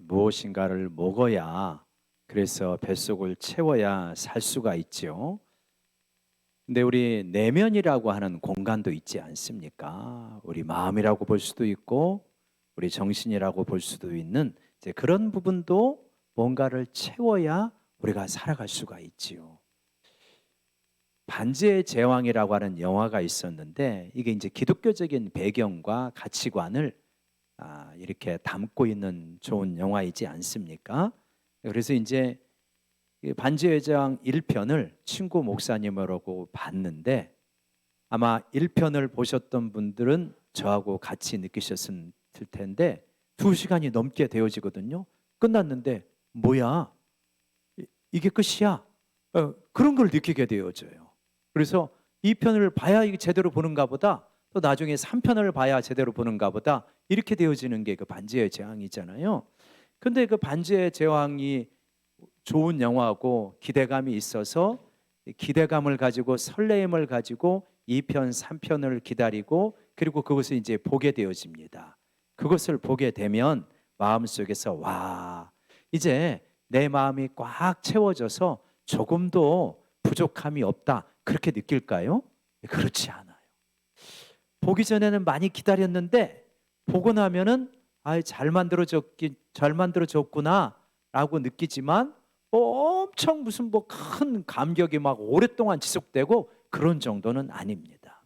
무엇인가를 먹어야 그래서 뱃속을 채워야 살 수가 있죠. 근데 우리 내면이라고 하는 공간도 있지 않습니까? 우리 마음이라고 볼 수도 있고 우리 정신이라고 볼 수도 있는 이제 그런 부분도 뭔가를 채워야 우리가 살아갈 수가 있지요. 반지의 제왕이라고 하는 영화가 있었는데 이게 이제 기독교적인 배경과 가치관을 이렇게 담고 있는 좋은 영화이지 않습니까? 그래서 이제 이 반지의 제왕 1편을 친구 목사님하고 봤는데 아마 1편을 보셨던 분들은 저하고 같이 느끼셨을 텐데 2시간이 넘게 되어지거든요. 끝났는데 뭐야? 이게 끝이야? 그런 걸 느끼게 되어져요. 그래서 2편을 봐야 이게 제대로 보는가 보다, 또 나중에 3편을 봐야 제대로 보는가 보다, 이렇게 되어지는 게 그 반지의 제왕이잖아요. 근데 그 반지의 제왕이 좋은 영화고 기대감이 있어서 기대감을 가지고 설레임을 가지고 2편, 3편을 기다리고 그리고 그것을 이제 보게 되어집니다. 그것을 보게 되면 마음속에서 와, 이제 내 마음이 꽉 채워져서 조금도 부족함이 없다. 그렇게 느낄까요? 그렇지 않아요. 보기 전에는 많이 기다렸는데 보고 나면은 잘 만들어졌구나라고 느끼지만 엄청 무슨 뭐 큰 감격이 막 오랫동안 지속되고 그런 정도는 아닙니다.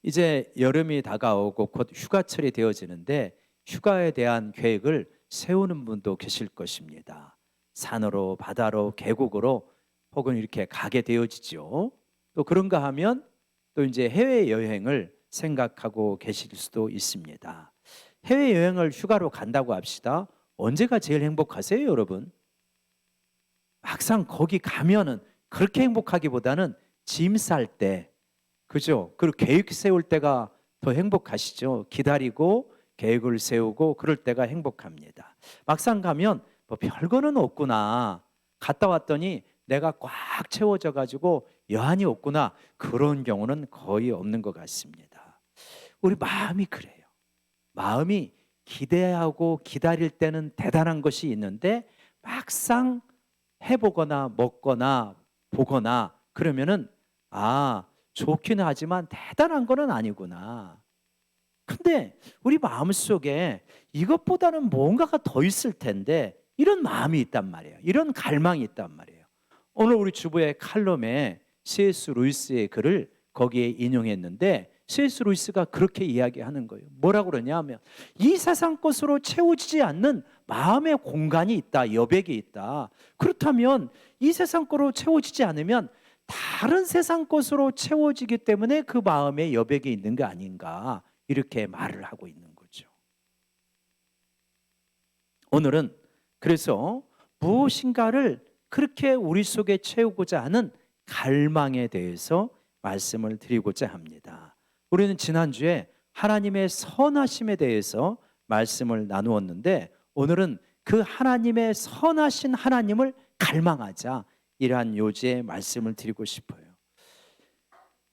이제 여름이 다가오고 곧 휴가철이 되어지는데 휴가에 대한 계획을 세우는 분도 계실 것입니다. 산으로, 바다로, 계곡으로 혹은 이렇게 가게 되어지죠. 또 그런가 하면 또 이제 해외여행을 생각하고 계실 수도 있습니다. 해외여행을 휴가로 간다고 합시다. 언제가 제일 행복하세요, 여러분? 막상 거기 가면은 그렇게 행복하기보다는 짐 쌀 때, 그죠? 그리고 계획 세울 때가 더 행복하시죠. 기다리고 계획을 세우고 그럴 때가 행복합니다. 막상 가면 뭐 별거는 없구나. 갔다 왔더니 내가 꽉 채워져 가지고 여한이 없구나. 그런 경우는 거의 없는 것 같습니다. 우리 마음이 그래요. 마음이 기대하고 기다릴 때는 대단한 것이 있는데 막상 해보거나 먹거나 보거나 그러면은 좋기는 하지만 대단한 거는 아니구나. 근데 우리 마음속에 이것보다는 뭔가가 더 있을 텐데 이런 마음이 있단 말이에요. 이런 갈망이 있단 말이에요. 오늘 우리 주보의 칼럼에 C.S. 루이스의 글을 거기에 인용했는데 C.S. 루이스가 그렇게 이야기하는 거예요. 뭐라고 그러냐면 이 세상 것으로 채워지지 않는 마음의 공간이 있다, 여백이 있다. 그렇다면 이 세상 거로 채워지지 않으면 다른 세상 것으로 채워지기 때문에 그 마음의 여백이 있는 게 아닌가, 이렇게 말을 하고 있는 거죠. 오늘은 그래서 무엇인가를 그렇게 우리 속에 채우고자 하는 갈망에 대해서 말씀을 드리고자 합니다. 우리는 지난주에 하나님의 선하심에 대해서 말씀을 나누었는데 오늘은 그 하나님의 선하신 하나님을 갈망하자, 이러한 요지의 말씀을 드리고 싶어요.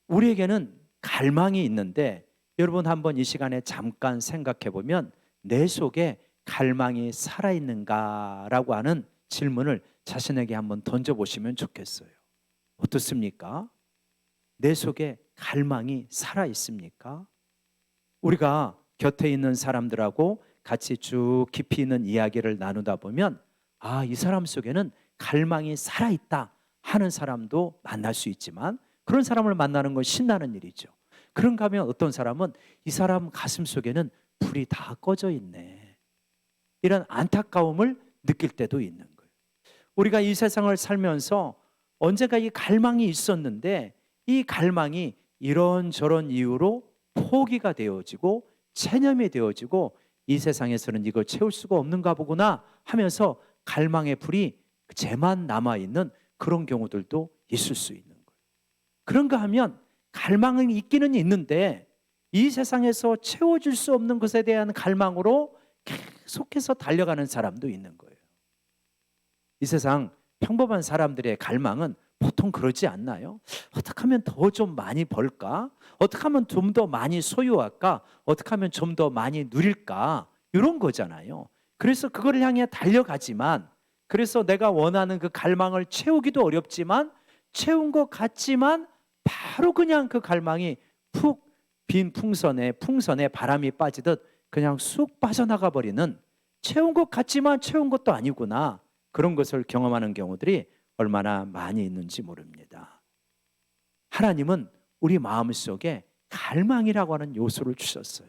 우리에게는 갈망이 있는데 여러분 한번 이 시간에 잠깐 생각해 보면 내 속에 갈망이 살아있는가라고 하는 질문을 자신에게 한번 던져보시면 좋겠어요. 어떻습니까? 내 속에 갈망이 살아있습니까? 우리가 곁에 있는 사람들하고 같이 쭉 깊이 있는 이야기를 나누다 보면 이 사람 속에는 갈망이 살아있다 하는 사람도 만날 수 있지만 그런 사람을 만나는 건 신나는 일이죠. 그런가 하면 어떤 사람은 이 사람 가슴 속에는 불이 다 꺼져 있네, 이런 안타까움을 느낄 때도 있는 거예요. 우리가 이 세상을 살면서 언젠가 이 갈망이 있었는데 이 갈망이 이런저런 이유로 포기가 되어지고 체념이 되어지고 이 세상에서는 이걸 채울 수가 없는가 보구나 하면서 갈망의 불이 재만 남아있는 그런 경우들도 있을 수 있는 거예요. 그런가 하면 갈망은 있기는 있는데 이 세상에서 채워질 수 없는 것에 대한 갈망으로 계속해서 달려가는 사람도 있는 거예요. 이 세상 평범한 사람들의 갈망은 보통 그러지 않나요? 어떻게 하면 더 좀 많이 벌까? 어떻게 하면 좀 더 많이 소유할까? 어떻게 하면 좀 더 많이 누릴까? 이런 거잖아요. 그래서 그거를 향해 달려가지만, 그래서 내가 원하는 그 갈망을 채우기도 어렵지만 채운 것 같지만 바로 그냥 그 갈망이 푹 빈 풍선에 바람이 빠지듯 그냥 쑥 빠져나가 버리는, 채운 것 같지만 채운 것도 아니구나, 그런 것을 경험하는 경우들이 얼마나 많이 있는지 모릅니다. 하나님은 우리 마음속에 갈망이라고 하는 요소를 주셨어요.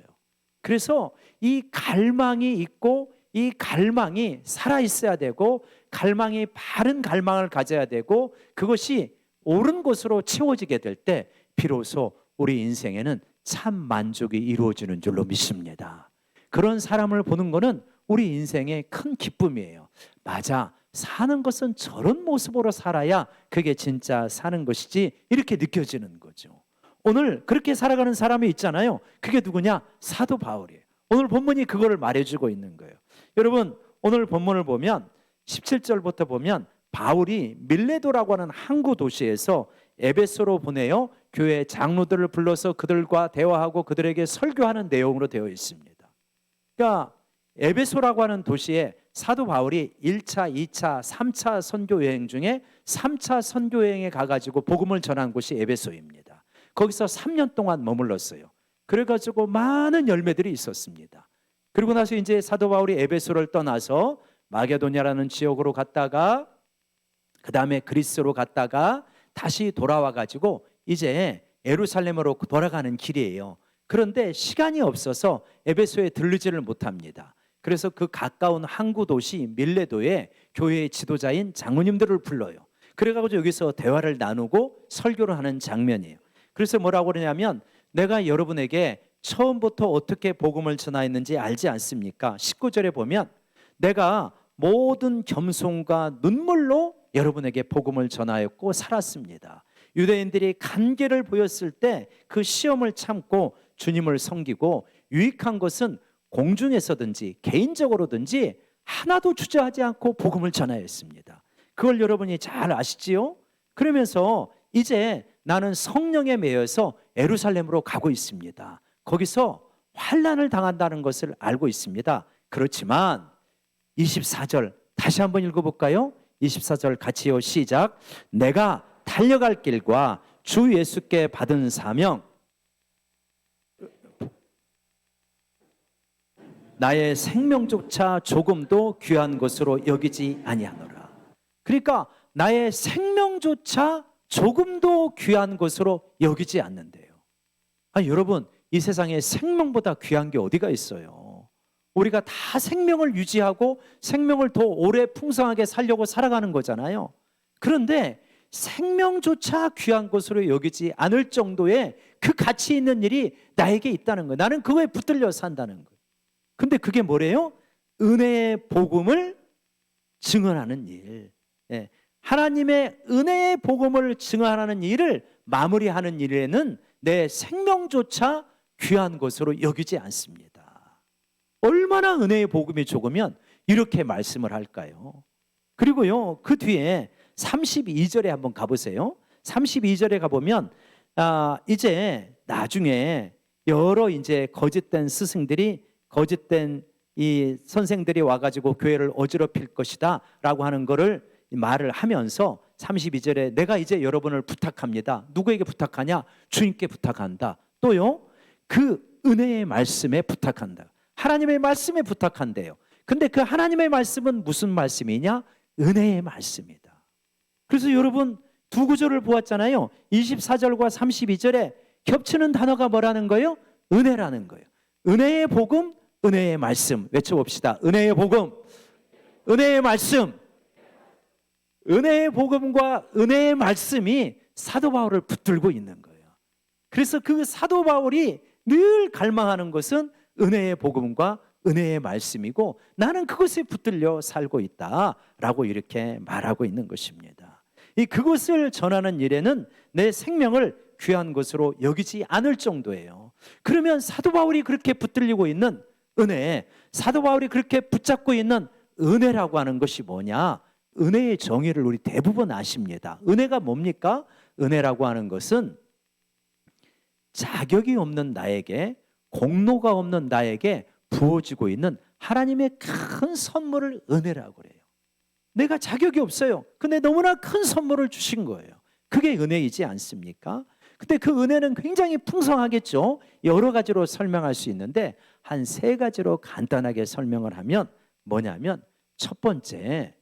그래서 이 갈망이 있고 이 갈망이 살아있어야 되고, 갈망이 바른 갈망을 가져야 되고, 그것이 옳은 것으로 채워지게 될 때 비로소 우리 인생에는 참 만족이 이루어지는 줄로 믿습니다. 그런 사람을 보는 것은 우리 인생의 큰 기쁨이에요. 맞아, 사는 것은 저런 모습으로 살아야 그게 진짜 사는 것이지, 이렇게 느껴지는 거죠. 오늘 그렇게 살아가는 사람이 있잖아요. 그게 누구냐? 사도 바울이에요. 오늘 본문이 그거를 말해주고 있는 거예요. 여러분, 오늘 본문을 보면 17절부터 보면 바울이 밀레도라고 하는 항구 도시에서 에베소로 보내어 교회 장로들을 불러서 그들과 대화하고 그들에게 설교하는 내용으로 되어 있습니다. 그러니까 에베소라고 하는 도시에 사도 바울이 1차, 2차, 3차 선교 여행 중에 3차 선교 여행에 가가지고 복음을 전한 곳이 에베소입니다. 거기서 3년 동안 머물렀어요. 그래가지고 많은 열매들이 있었습니다. 그리고 나서 이제 사도 바울이 에베소를 떠나서 마게도냐라는 지역으로 갔다가 그 다음에 그리스로 갔다가 다시 돌아와가지고 이제 예루살렘으로 돌아가는 길이에요. 그런데 시간이 없어서 에베소에 들르지를 못합니다. 그래서 그 가까운 항구 도시 밀레도에 교회의 지도자인 장로님들을 불러요. 그래가지고 여기서 대화를 나누고 설교를 하는 장면이에요. 그래서 뭐라고 그러냐면, 내가 여러분에게 처음부터 어떻게 복음을 전하였는지 알지 않습니까? 19절에 보면 내가 모든 겸손과 눈물로 여러분에게 복음을 전하였고 살았습니다. 유대인들이 간계를 보였을 때 그 시험을 참고 주님을 섬기고, 유익한 것은 공중에서든지 개인적으로든지 하나도 주저하지 않고 복음을 전하였습니다. 그걸 여러분이 잘 아시지요? 그러면서 이제 나는 성령에 매여서 예루살렘으로 가고 있습니다. 거기서 환난을 당한다는 것을 알고 있습니다. 그렇지만 24절 다시 한번 읽어볼까요? 24절 같이요, 시작. 내가 달려갈 길과 주 예수께 받은 사명, 나의 생명조차 조금도 귀한 것으로 여기지 아니하노라. 그러니까 나의 생명조차 조금도 귀한 것으로 여기지 않는데요. 여러분, 이 세상에 생명보다 귀한 게 어디가 있어요? 우리가 다 생명을 유지하고 생명을 더 오래 풍성하게 살려고 살아가는 거잖아요. 그런데 생명조차 귀한 것으로 여기지 않을 정도의 그 가치 있는 일이 나에게 있다는 거예요. 나는 그거에 붙들려 산다는 거예요. 근데 그게 뭐래요? 은혜의 복음을 증언하는 일. 하나님의 은혜의 복음을 증언하는 일을 마무리하는 일에는 내 생명조차 귀한 것으로 여기지 않습니다. 얼마나 은혜의 복음이 적으면 이렇게 말씀을 할까요? 그리고요, 그 뒤에 32절에 한번 가보세요. 32절에 가보면 이제 나중에 여러 이제 거짓된 스승들이, 거짓된 이 선생들이 와가지고 교회를 어지럽힐 것이다 라고 하는 거를 말을 하면서 32절에 내가 이제 여러분을 부탁합니다. 누구에게 부탁하냐? 주님께 부탁한다. 또요, 그 은혜의 말씀에 부탁한다. 하나님의 말씀에 부탁한대요. 근데 그 하나님의 말씀은 무슨 말씀이냐? 은혜의 말씀이다. 그래서 여러분, 두 구절을 보았잖아요. 24절과 32절에 겹치는 단어가 뭐라는 거예요? 은혜라는 거예요. 은혜의 복음, 은혜의 말씀. 외쳐봅시다. 은혜의 복음, 은혜의 말씀. 은혜의 복음과 은혜의 말씀이 사도 바울을 붙들고 있는 거예요. 그래서 그 사도 바울이 늘 갈망하는 것은 은혜의 복음과 은혜의 말씀이고, 나는 그것에 붙들려 살고 있다라고 이렇게 말하고 있는 것입니다. 이 그것을 전하는 일에는 내 생명을 귀한 것으로 여기지 않을 정도예요. 그러면 사도 바울이 그렇게 붙들리고 있는 은혜, 사도 바울이 그렇게 붙잡고 있는 은혜라고 하는 것이 뭐냐? 은혜의 정의를 우리 대부분 아십니다. 은혜가 뭡니까? 은혜라고 하는 것은 자격이 없는 나에게, 공로가 없는 나에게 부어지고 있는 하나님의 큰 선물을 은혜라고 그래요. 내가 자격이 없어요. 근데 너무나 큰 선물을 주신 거예요. 그게 은혜이지 않습니까? 근데 그 은혜는 굉장히 풍성하겠죠. 여러 가지로 설명할 수 있는데 한 세 가지로 간단하게 설명을 하면 뭐냐면, 첫 번째,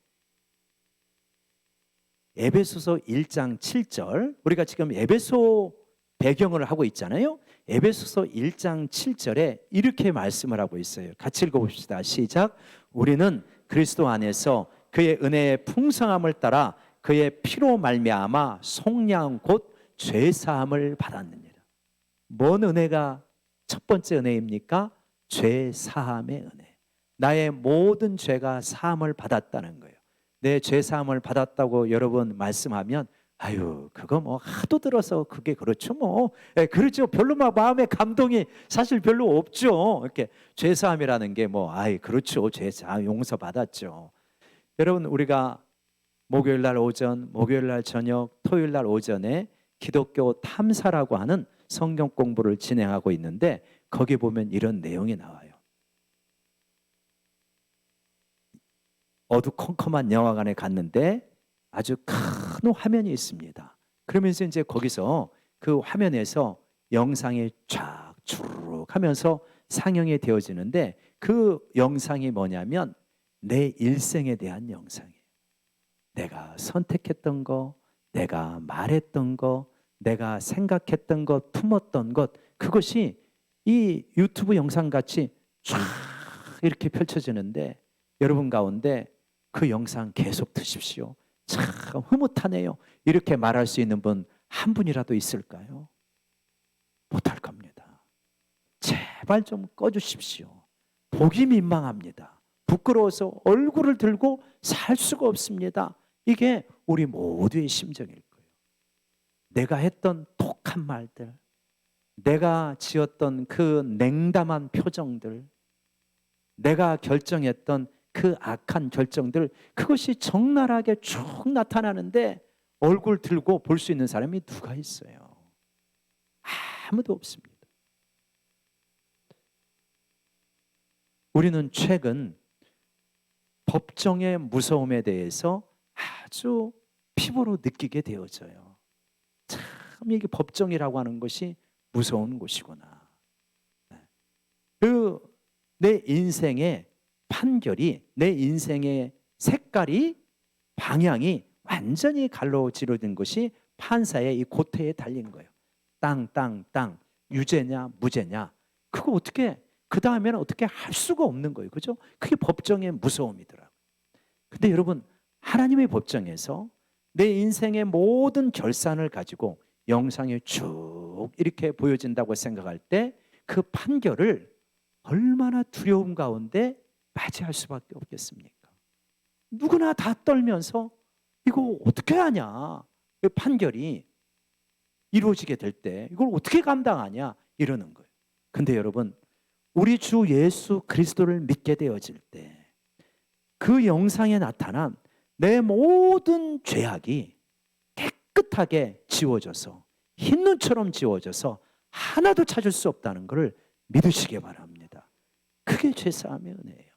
에베소서 1장 7절, 우리가 지금 에베소 배경을 하고 있잖아요. 에베소서 1장 7절에 이렇게 말씀을 하고 있어요. 같이 읽어봅시다. 시작. 우리는 그리스도 안에서 그의 은혜의 풍성함을 따라 그의 피로 말미암아 속량 곧 죄사함을 받았느니라. 뭔 은혜가 첫 번째 은혜입니까? 죄사함의 은혜. 나의 모든 죄가 사함을 받았다는 거예요. 내 죄사함을 받았다고 여러분 말씀하면 아유, 그거 뭐 하도 들어서 그게 그렇죠 뭐. 그렇죠. 별로 막 마음에 감동이 사실 별로 없죠. 이렇게 죄사함이라는 게 뭐 아이 그렇죠. 죄사 용서 받았죠. 여러분, 우리가 목요일 날 오전, 목요일 날 저녁, 토요일 날 오전에 기독교 탐사라고 하는 성경 공부를 진행하고 있는데 거기 보면 이런 내용이 나와요. 어두컴컴한 영화관에 갔는데 아주 큰 화면이 있습니다. 그러면서 이제 거기서 그 화면에서 영상이 쫙 주르륵 하면서 상영이 되어지는데 그 영상이 뭐냐면 내 일생에 대한 영상이에요. 내가 선택했던 거, 내가 말했던 거, 내가 생각했던 것, 품었던 것, 그것이 이 유튜브 영상 같이 쫙 이렇게 펼쳐지는데 여러분 가운데 그 영상 계속 드십시오. 참 흐뭇하네요. 이렇게 말할 수 있는 분 한 분이라도 있을까요? 못할 겁니다. 제발 좀 꺼주십시오. 보기 민망합니다. 부끄러워서 얼굴을 들고 살 수가 없습니다. 이게 우리 모두의 심정일 거예요. 내가 했던 독한 말들, 내가 지었던 그 냉담한 표정들, 내가 결정했던 그 악한 결정들, 그것이 적나라하게 쭉 나타나는데 얼굴 들고 볼 수 있는 사람이 누가 있어요? 아무도 없습니다. 우리는 최근 법정의 무서움에 대해서 아주 피부로 느끼게 되어져요. 참 이게 법정이라고 하는 것이 무서운 곳이구나. 그 내 인생의 판결이, 내 인생의 색깔이, 방향이 완전히 갈라지러진 것이 판사의 이 고태에 달린 거예요. 땅, 유죄냐 무죄냐, 그거 어떻게 그 다음에는 어떻게 할 수가 없는 거예요. 그죠? 그게 법정의 무서움이더라고요. 근데 여러분, 하나님의 법정에서 내 인생의 모든 결산을 가지고 영상이 쭉 이렇게 보여진다고 생각할 때 그 판결을 얼마나 두려움 가운데 맞이할 수밖에 없겠습니까? 누구나 다 떨면서 이거 어떻게 하냐, 그 판결이 이루어지게 될 때 이걸 어떻게 감당하냐 이러는 거예요. 근데 여러분, 우리 주 예수 그리스도를 믿게 되어질 때 그 영상에 나타난 내 모든 죄악이 깨끗하게 지워져서 흰눈처럼 지워져서 하나도 찾을 수 없다는 것을 믿으시기 바랍니다. 그게 죄사함의 은혜예요.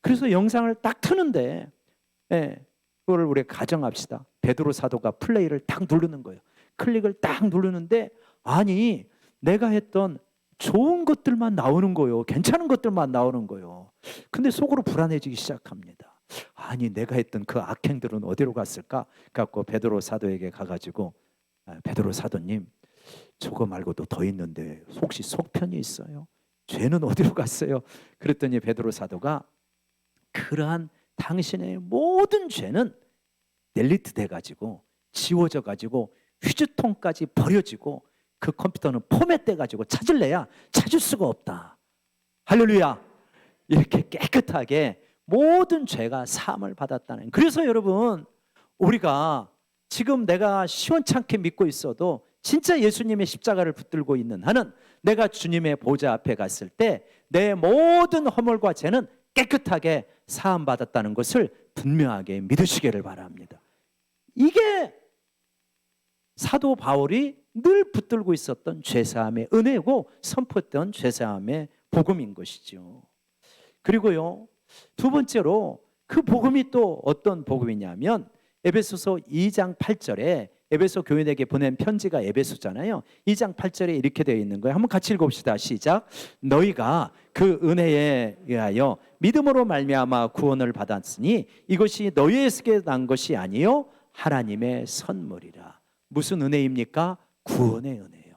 그래서 영상을 딱 트는데 그거를 우리가 가정합시다. 베드로 사도가 플레이를 딱 누르는 거예요. 클릭을 딱 누르는데 아니 내가 했던 좋은 것들만 나오는 거예요. 괜찮은 것들만 나오는 거예요. 근데 속으로 불안해지기 시작합니다. 아니 내가 했던 그 악행들은 어디로 갔을까? 그래갖고 베드로 사도에게 가가지고 베드로 사도님, 저거 말고도 더 있는데 혹시 속편이 있어요? 죄는 어디로 갔어요? 그랬더니 베드로 사도가 그러한 당신의 모든 죄는 델리트 돼가지고 지워져 가지고 휴지통까지 버려지고 그 컴퓨터는 포맷돼 가지고 찾을래야 찾을 수가 없다. 할렐루야. 이렇게 깨끗하게 모든 죄가 사함을 받았다는. 그래서 여러분, 우리가 지금 내가 시원찮게 믿고 있어도 진짜 예수님의 십자가를 붙들고 있는 한은 내가 주님의 보좌 앞에 갔을 때 내 모든 허물과 죄는 깨끗하게 사함 받았다는 것을 분명하게 믿으시기를 바랍니다. 이게 사도 바울이 늘 붙들고 있었던 죄사함의 은혜고 선포했던 죄사함의 복음인 것이죠. 그리고요, 두 번째로 그 복음이 또 어떤 복음이냐면 에베소서 2장 8절에 에베소 교인에게 보낸 편지가 에베소잖아요. 2장 8절에 이렇게 되어 있는 거예요. 한번 같이 읽어봅시다. 시작. 너희가 그 은혜에 의하여 믿음으로 말미암아 구원을 받았으니 이것이 너희에게 난 것이 아니요 하나님의 선물이라. 무슨 은혜입니까? 구원의 은혜예요.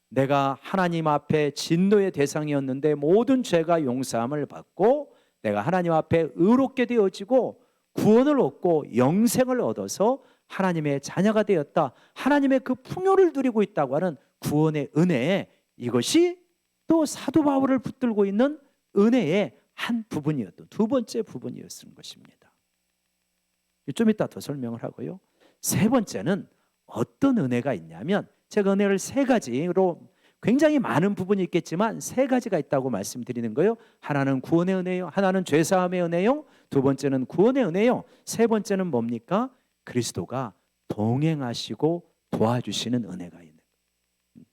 내가 하나님 앞에 진노의 대상이었는데 모든 죄가 용서함을 받고 내가 하나님 앞에 의롭게 되어지고 구원을 얻고 영생을 얻어서 하나님의 자녀가 되었다. 하나님의 그 풍요를 누리고 있다고 하는 구원의 은혜, 이것이 또 사도 바울을 붙들고 있는 은혜의 한 부분이었던 두 번째 부분이었던 것입니다. 좀 이따 더 설명을 하고요. 세 번째는 어떤 은혜가 있냐면, 제가 은혜를 세 가지로, 굉장히 많은 부분이 있겠지만 세 가지가 있다고 말씀드리는 거예요. 하나는 구원의 은혜요, 하나는 죄사함의 은혜요, 두 번째는 구원의 은혜요, 세 번째는 뭡니까? 그리스도가 동행하시고 도와주시는 은혜가 있는 거예요.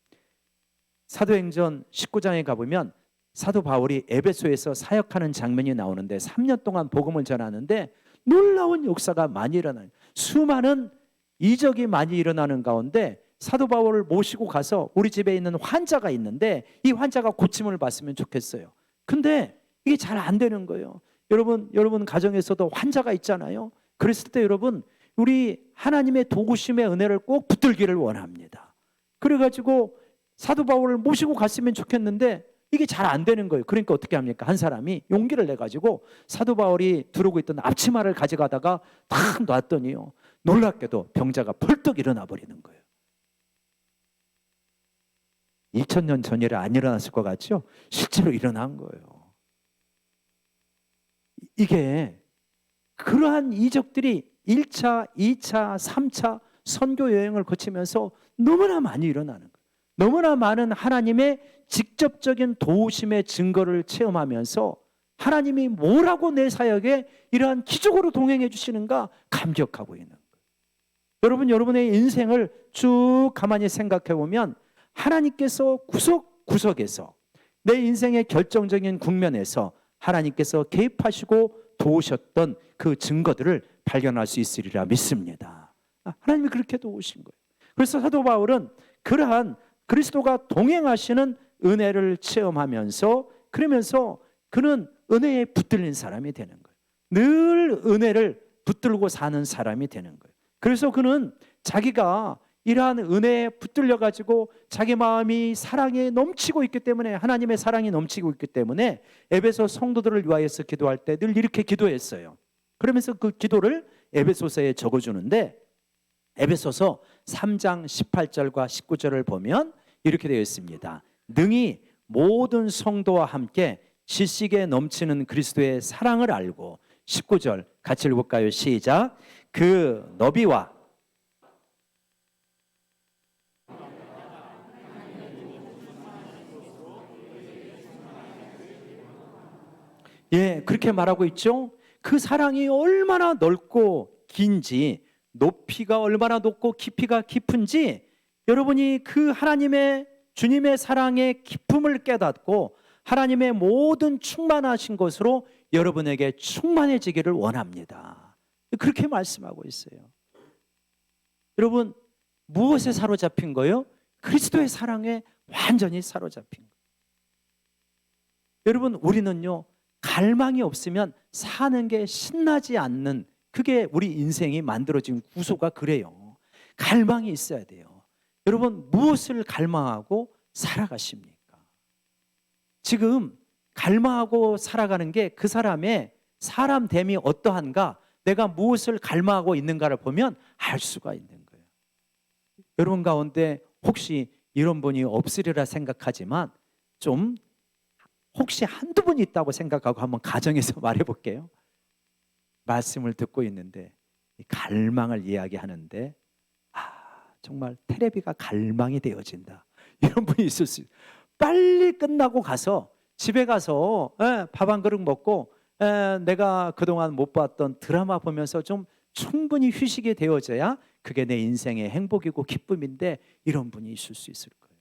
사도행전 19장에 가보면 사도 바울이 에베소에서 사역하는 장면이 나오는데 3년 동안 복음을 전하는데 놀라운 역사가 많이 일어나요. 수많은 이적이 많이 일어나는 가운데 사도 바울을 모시고 가서 우리 집에 있는 환자가 있는데 이 환자가 고침을 받으면 좋겠어요. 근데 이게 잘 안 되는 거예요. 여러분 가정에서도 환자가 있잖아요. 그랬을 때 여러분, 우리 하나님의 도우심의 은혜를 꼭 붙들기를 원합니다. 그래가지고 사도 바울을 모시고 갔으면 좋겠는데 이게 잘 안 되는 거예요. 그러니까 어떻게 합니까? 한 사람이 용기를 내가지고 사도 바울이 두르고 있던 앞치마를 가져가다가 탁 놨더니요, 놀랍게도 병자가 벌떡 일어나 버리는 거예요. 2000년 전이라 안 일어났을 것 같죠? 실제로 일어난 거예요. 이게 그러한 이적들이 1차, 2차, 3차 선교 여행을 거치면서 너무나 많이 일어나는 거예요. 너무나 많은 하나님의 직접적인 도우심의 증거를 체험하면서 하나님이 뭐라고 내 사역에 이러한 기적으로 동행해 주시는가 감격하고 있는 거예요. 여러분의 인생을 쭉 가만히 생각해 보면 하나님께서 구석구석에서 내 인생의 결정적인 국면에서 하나님께서 개입하시고 도우셨던 그 증거들을 발견할 수 있으리라 믿습니다. 하나님이 그렇게 도우신 거예요. 그래서 사도 바울은 그러한 그리스도가 동행하시는 은혜를 체험하면서, 그러면서 그는 은혜에 붙들린 사람이 되는 거예요. 늘 은혜를 붙들고 사는 사람이 되는 거예요. 그래서 그는 자기가 이러한 은혜에 붙들려 가지고 자기 마음이 사랑에 넘치고 있기 때문에, 하나님의 사랑이 넘치고 있기 때문에 에베소 성도들을 위하여서 기도할 때 늘 이렇게 기도했어요. 그러면서 그 기도를 에베소서에 적어주는데, 에베소서 3장 18절과 19절을 보면 이렇게 되어 있습니다. 능히 모든 성도와 함께 지식에 넘치는 그리스도의 사랑을 알고, 19절 같이 읽어볼까요? 시작. 그 너비와 그렇게 말하고 있죠. 그 사랑이 얼마나 넓고 긴지, 높이가 얼마나 높고 깊이가 깊은지, 여러분이 그 하나님의 주님의 사랑의 깊음을 깨닫고 하나님의 모든 충만하신 것으로 여러분에게 충만해지기를 원합니다. 그렇게 말씀하고 있어요. 여러분, 무엇에 사로잡힌 거예요? 그리스도의 사랑에 완전히 사로잡힌 거예요. 여러분, 우리는요, 갈망이 없으면 사는 게 신나지 않는, 그게 우리 인생이 만들어진 구조가 그래요. 갈망이 있어야 돼요. 여러분, 무엇을 갈망하고 살아가십니까? 지금 갈망하고 살아가는 게 그 사람의 사람됨이 어떠한가, 내가 무엇을 갈망하고 있는가를 보면 알 수가 있는 거예요. 여러분 가운데 혹시 이런 분이 없으리라 생각하지만, 좀 혹시 한두 분 있다고 생각하고 한번 가정에서 말해볼게요. 말씀을 듣고 있는데 갈망을 이야기하는데 정말 테레비가 갈망이 되어진다, 이런 분이 있을 수 있어요. 빨리 끝나고 가서 집에 가서 밥 한 그릇 먹고 내가 그동안 못 봤던 드라마 보면서 좀 충분히 휴식이 되어져야 그게 내 인생의 행복이고 기쁨인데, 이런 분이 있을 수 있을 거예요.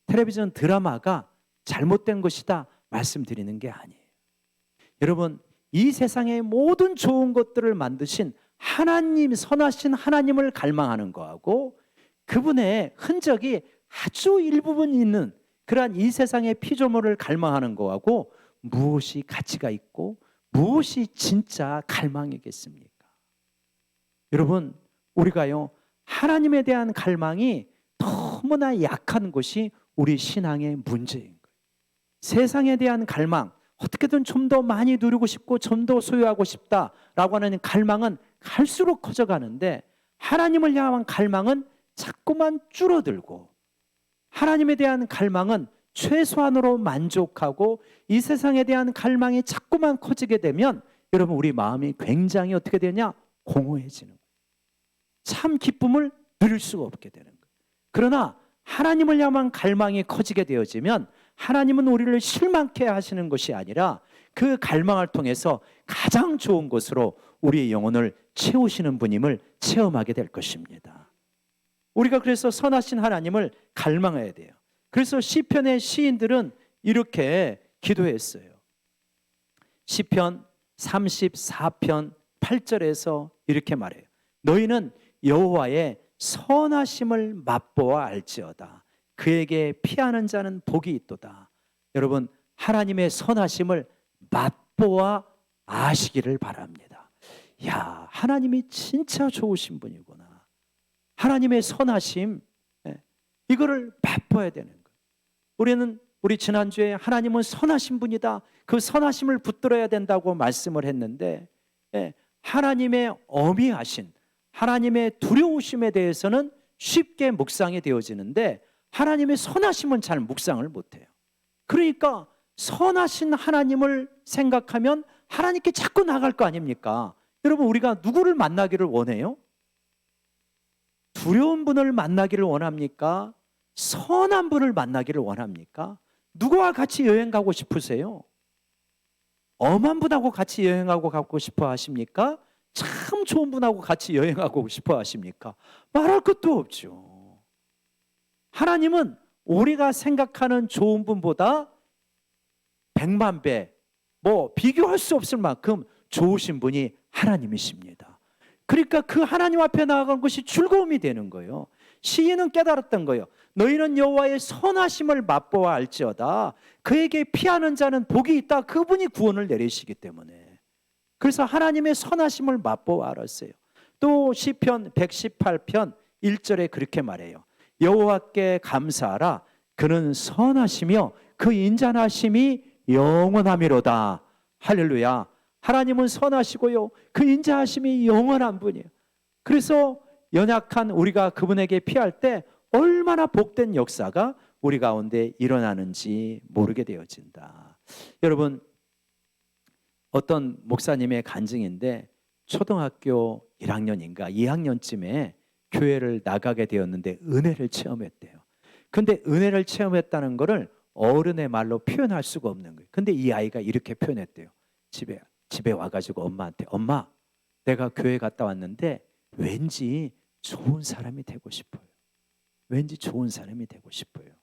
텔레비전 드라마가 잘못된 것이다 말씀드리는 게 아니에요. 여러분, 이 세상의 모든 좋은 것들을 만드신 하나님, 선하신 하나님을 갈망하는 거하고 그분의 흔적이 아주 일부분 있는 그러한 이 세상의 피조물을 갈망하는 거하고 무엇이 가치가 있고 무엇이 진짜 갈망이겠습니까? 여러분, 우리가요, 하나님에 대한 갈망이 너무나 약한 것이 우리 신앙의 문제인 거예요. 세상에 대한 갈망, 어떻게든 좀 더 많이 누리고 싶고 좀 더 소유하고 싶다라고 하는 갈망은 갈수록 커져가는데 하나님을 향한 갈망은 자꾸만 줄어들고 하나님에 대한 갈망은 최소한으로 만족하고 이 세상에 대한 갈망이 자꾸만 커지게 되면 여러분, 우리 마음이 굉장히 어떻게 되냐? 공허해지는 거예요. 참 기쁨을 누릴 수가 없게 되는 거예요. 그러나 하나님을 향한 갈망이 커지게 되어지면 하나님은 우리를 실망케 하시는 것이 아니라 그 갈망을 통해서 가장 좋은 것으로 우리의 영혼을 채우시는 분임을 체험하게 될 것입니다. 우리가 그래서 선하신 하나님을 갈망해야 돼요. 그래서 시편의 시인들은 이렇게 기도했어요. 시편 34편 8절에서 이렇게 말해요. 너희는 여호와의 선하심을 맛보아 알지어다. 그에게 피하는 자는 복이 있도다. 여러분, 하나님의 선하심을 맛보아 아시기를 바랍니다. 야, 하나님이 진짜 좋으신 분이구나. 하나님의 선하심, 이거를 맛보아야 되는 거예요. 우리 지난주에 하나님은 선하신 분이다, 그 선하심을 붙들어야 된다고 말씀을 했는데 하나님의 어미하신 하나님의 두려우심에 대해서는 쉽게 묵상이 되어지는데 하나님의 선하심은 잘 묵상을 못해요. 그러니까 선하신 하나님을 생각하면 하나님께 자꾸 나갈 거 아닙니까? 여러분, 우리가 누구를 만나기를 원해요? 두려운 분을 만나기를 원합니까? 선한 분을 만나기를 원합니까? 누구와 같이 여행 가고 싶으세요? 엄한 분하고 같이 여행하고 가고 싶어 하십니까? 참 좋은 분하고 같이 여행하고 싶어 하십니까? 말할 것도 없죠. 하나님은 우리가 생각하는 좋은 분보다 100만 배, 비교할 수 없을 만큼 좋으신 분이 하나님이십니다. 그러니까 그 하나님 앞에 나아가는 것이 즐거움이 되는 거예요. 시인은 깨달았던 거예요. 너희는 여호와의 선하심을 맛보아 알지어다. 그에게 피하는 자는 복이 있다. 그분이 구원을 내리시기 때문에. 그래서 하나님의 선하심을 맛보아 알았어요. 또 시편 118편 1절에 그렇게 말해요. 여호와께 감사하라. 그는 선하시며 그 인자하심이 영원하미로다. 할렐루야. 하나님은 선하시고요, 그 인자하심이 영원한 분이에요. 그래서 연약한 우리가 그분에게 피할 때 얼마나 복된 역사가 우리 가운데 일어나는지 모르게 되어진다. 여러분, 어떤 목사님의 간증인데 초등학교 1학년인가 2학년쯤에 교회를 나가게 되었는데 은혜를 체험했대요. 근데 은혜를 체험했다는 것을 어른의 말로 표현할 수가 없는 거예요. 근데 이 아이가 이렇게 표현했대요. 집에 와가지고 엄마한테, 엄마, 내가 교회 갔다 왔는데 왠지 좋은 사람이 되고 싶어요. 왠지 좋은 사람이 되고 싶어요.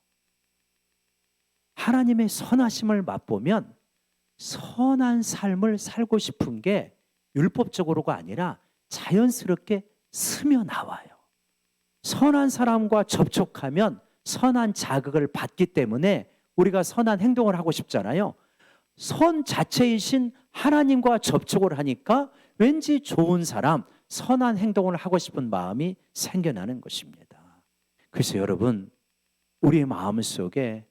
하나님의 선하심을 맛보면 선한 삶을 살고 싶은 게 율법적으로가 아니라 자연스럽게 스며나와요. 선한 사람과 접촉하면 선한 자극을 받기 때문에 우리가 선한 행동을 하고 싶잖아요. 선 자체이신 하나님과 접촉을 하니까 왠지 좋은 사람, 선한 행동을 하고 싶은 마음이 생겨나는 것입니다. 그래서 여러분, 우리의 마음 속에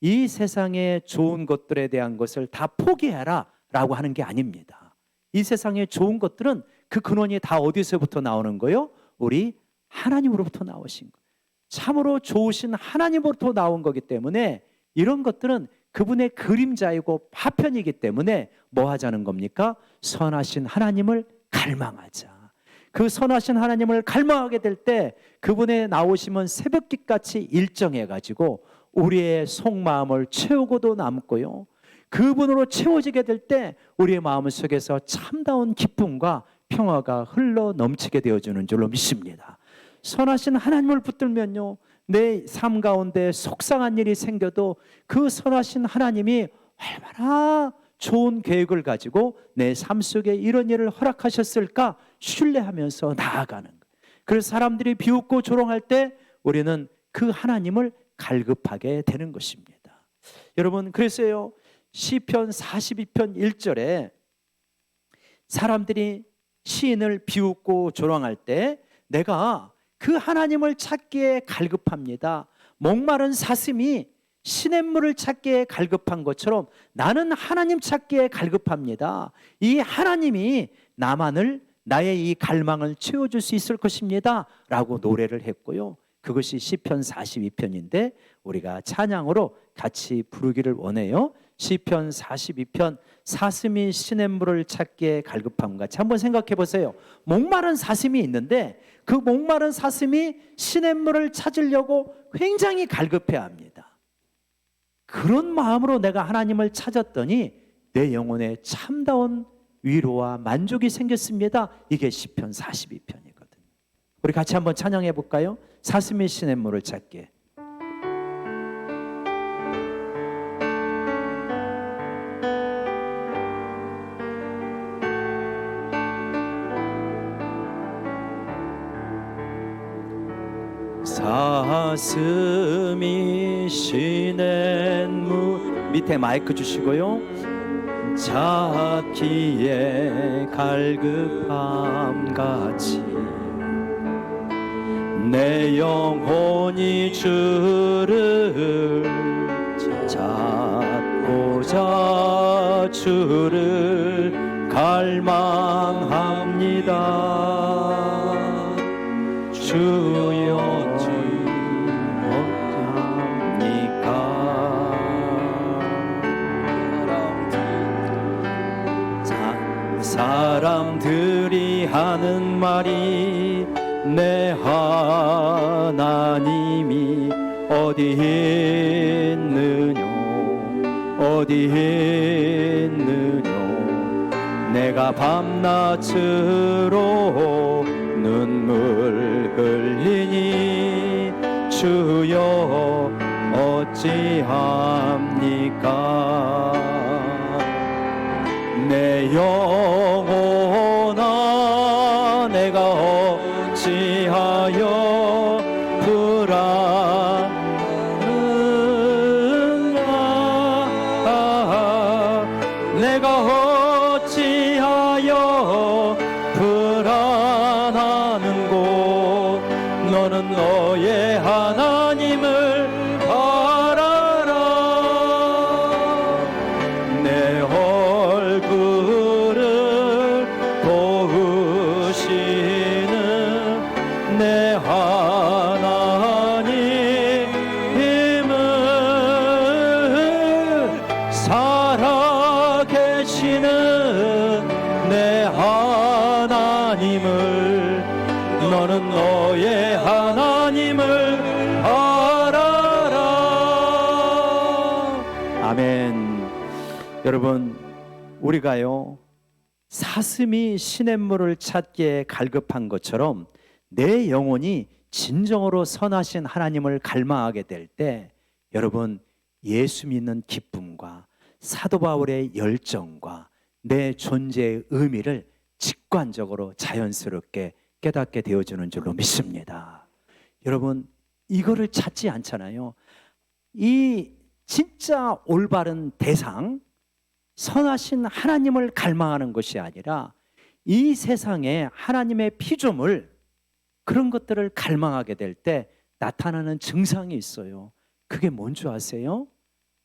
이 세상의 좋은 것들에 대한 것을 다 포기해라 라고 하는 게 아닙니다. 이 세상의 좋은 것들은 그 근원이 다 어디서부터 나오는 거예요? 우리 하나님으로부터 나오신 거예요. 참으로 좋으신 하나님으로부터 나온 거기 때문에 이런 것들은 그분의 그림자이고 파편이기 때문에 뭐 하자는 겁니까? 선하신 하나님을 갈망하자. 그 선하신 하나님을 갈망하게 될 때 그분의 나오심은 새벽빛같이 일정해가지고 우리의 속마음을 채우고도 남고요, 그분으로 채워지게 될 때 우리의 마음 속에서 참다운 기쁨과 평화가 흘러 넘치게 되어주는 줄로 믿습니다. 선하신 하나님을 붙들면요, 내 삶 가운데 속상한 일이 생겨도 그 선하신 하나님이 얼마나 좋은 계획을 가지고 내 삶 속에 이런 일을 허락하셨을까 신뢰하면서 나아가는 거예요. 그래서 사람들이 비웃고 조롱할 때 우리는 그 하나님을 갈급하게 되는 것입니다. 여러분, 그래서요 시편 42편 1절에 사람들이 시인을 비웃고 조롱할 때 내가 그 하나님을 찾기에 갈급합니다. 목마른 사슴이 시냇물을 찾기에 갈급한 것처럼 나는 하나님 찾기에 갈급합니다. 이 하나님이 나의 이 갈망을 채워줄 수 있을 것입니다 라고 노래를 했고요. 그것이 시편 42편인데 우리가 찬양으로 같이 부르기를 원해요. 시편 42편 사슴이 시냇물을 찾기에 갈급함 같이 한번 생각해 보세요. 목마른 사슴이 있는데 그 목마른 사슴이 시냇물을 찾으려고 굉장히 갈급해야 합니다. 그런 마음으로 내가 하나님을 찾았더니 내 영혼에 참다운 위로와 만족이 생겼습니다. 이게 시편 42편이거든요. 우리 같이 한번 찬양해 볼까요? 사슴이 시냇물을 찾기에. 사슴이 시냇물 밑에 마이크 주시고요. 찾기에 갈급함 같이 내 영혼이 주를 찾고자 주를 갈망합니다. 주여 사람들이 하는 말이 내 하나님이 어디 있느뇨 어디 있느뇨 내가 밤낮으로 눈물 흘리니 주여 어찌합니까 내 영혼아 내가 어찌하여 불안하는가 내가 어찌하여 불안하는고 너는 너의 하나님을 알아라 내 얼굴을 도우시는 내 하나님을 살아계시는 내 하나님을 너는 너의 하나님을 알아라. 아멘. 여러분, 우리가요 사슴이 시냇물을 찾기에 갈급한 것처럼 내 영혼이 진정으로 선하신 하나님을 갈망하게 될 때 여러분 예수 믿는 기쁨과 사도 바울의 열정과 내 존재의 의미를 직관적으로 자연스럽게 깨닫게 되어주는 줄로 믿습니다. 여러분 이거를 찾지 않잖아요. 이 진짜 올바른 대상 선하신 하나님을 갈망하는 것이 아니라 이 세상에 하나님의 피조물 그런 것들을 갈망하게 될 때 나타나는 증상이 있어요. 그게 뭔지 아세요?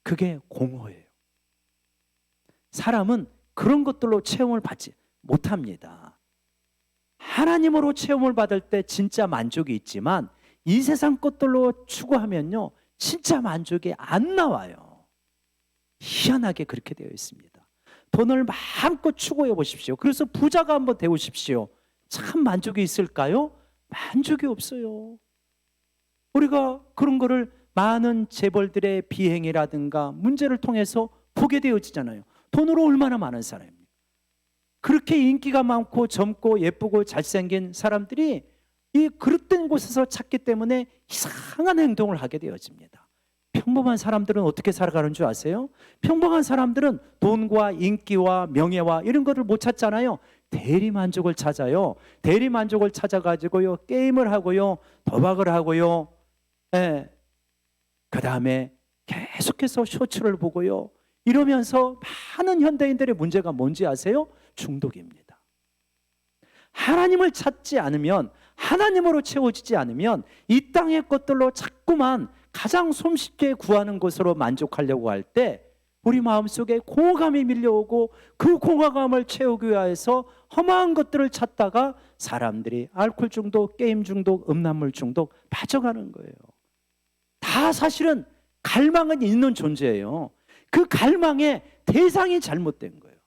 그게 공허예요. 사람은 그런 것들로 체험을 받지 못합니다. 하나님으로 체험을 받을 때 진짜 만족이 있지만 이 세상 것들로 추구하면요 진짜 만족이 안 나와요. 희한하게 그렇게 되어 있습니다. 돈을 마음껏 추구해 보십시오. 그래서 부자가 한번 되오십시오. 참 만족이 있을까요? 만족이 없어요. 우리가 그런 거를 많은 재벌들의 비행이라든가 문제를 통해서 보게 되어지잖아요. 돈으로 얼마나 많은 사람입니까? 그렇게 인기가 많고 젊고 예쁘고 잘생긴 사람들이 이 그릇된 곳에서 찾기 때문에 이상한 행동을 하게 되어집니다. 평범한 사람들은 어떻게 살아가는 줄 아세요? 평범한 사람들은 돈과 인기와 명예와 이런 것을 못 찾잖아요. 대리만족을 찾아요. 대리만족을 찾아가지고요, 게임을 하고요, 도박을 하고요, 예. 그 다음에 계속해서 쇼츠를 보고요, 이러면서 많은 현대인들의 문제가 뭔지 아세요? 중독입니다. 하나님을 찾지 않으면, 하나님으로 채워지지 않으면 이 땅의 것들로 자꾸만 가장 손쉽게 구하는 것으로 만족하려고 할 때 우리 마음속에 공허감이 밀려오고, 그 공허감을 채우기 위해서 험한 것들을 찾다가 사람들이 알코올 중독, 게임 중독, 음란물 중독 빠져가는 거예요. 다 사실은 갈망은 있는 존재예요. 그 갈망의 대상이 잘못된 거예요.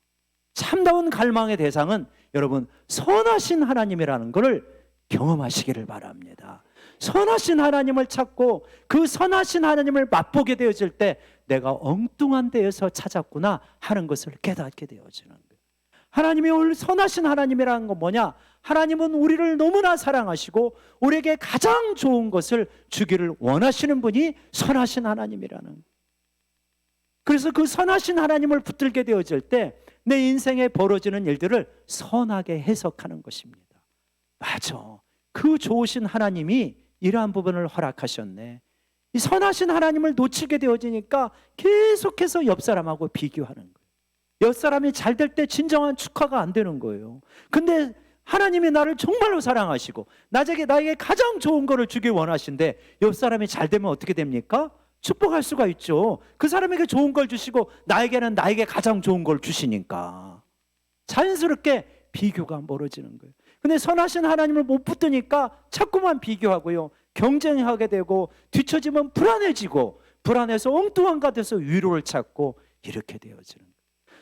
참다운 갈망의 대상은 여러분 선하신 하나님이라는 것을 경험하시기를 바랍니다. 선하신 하나님을 찾고 그 선하신 하나님을 맛보게 되어질 때 내가 엉뚱한 데에서 찾았구나 하는 것을 깨닫게 되어지는 거예요. 하나님이 오늘 선하신 하나님이라는 건 뭐냐? 하나님은 우리를 너무나 사랑하시고 우리에게 가장 좋은 것을 주기를 원하시는 분이 선하신 하나님이라는 거예요. 그래서 그 선하신 하나님을 붙들게 되어질 때 내 인생에 벌어지는 일들을 선하게 해석하는 것입니다. 맞아, 그 좋으신 하나님이 이러한 부분을 허락하셨네. 이 선하신 하나님을 놓치게 되어지니까 계속해서 옆 사람하고 비교하는 거예요. 옆 사람이 잘 될 때 진정한 축하가 안 되는 거예요. 근데 하나님이 나를 정말로 사랑하시고 나에게 가장 좋은 거를 주길 원하신데 옆 사람이 잘 되면 어떻게 됩니까? 축복할 수가 있죠. 그 사람에게 좋은 걸 주시고 나에게는 나에게 가장 좋은 걸 주시니까 자연스럽게 비교가 멀어지는 거예요. 근데 선하신 하나님을 못 붙드니까 자꾸만 비교하고요, 경쟁하게 되고, 뒤처지면 불안해지고, 불안해서 엉뚱한 곳에서 위로를 찾고, 이렇게 되어지는 거예요.